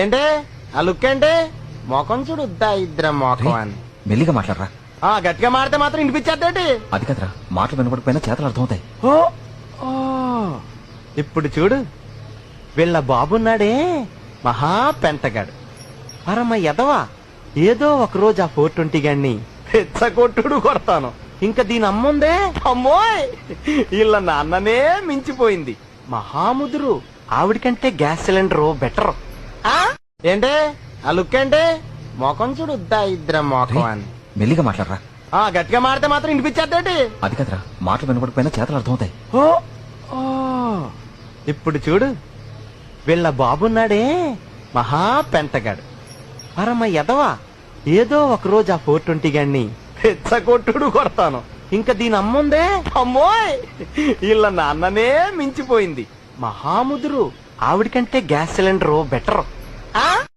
ఏంటి ఆ లుక్ ఏంటి మొఖం చూడుద్దా ఇద్దరు మొఖం అని మెల్లిగా మాట్లాడరా. గట్టిగా మాడితే మాత్రం వినిపించేద్దేటి అది కదరా, మాటలు వినపడిపోయినా చేతలు అర్థమవుతాయి. ఓ ఓ, ఇప్పుడు చూడు వీళ్ళ బాబున్నాడే మహా పెంటగాడు పరమ ఎదవా. ఏదో ఒకరోజు ఆ 420 గాన్ని పెచ్చకొట్టుడు కొడతాను. ఇంకా దీని అమ్ముందే అమ్మోయ్ వీళ్ళ నాన్ననే మించిపోయింది. మహాముదురు ఆవిడకంటే గ్యాస్ సిలిండర్ బెటర్. ఏంటి ఆ లుక్ ఏంటి మొఖం చూడుద్దా ఇద్దరు మొఖం అని మెల్లిగా మాట్లాడరా. గట్టిగా మాడితే మాత్రం వినిపించేద్దేటి అది కదరా, మాటలు వినపడిపోయినా చేతలు అర్థమవుతాయి. ఓ ఓ, ఇప్పుడు చూడు వీళ్ళ బాబున్నాడే మహా పెంటగాడు పరమ ఎదవా. ఏదో ఒకరోజు ఆ 420 గాన్ని పెచ్చకొట్టుడు కొడతాను. ఇంకా దీని అమ్ముందే అమ్మోయ్ వీళ్ళ నాన్ననే మించిపోయింది. మహాముదురు ఆవిడకంటే గ్యాస్ సిలిండర్ బెటర్.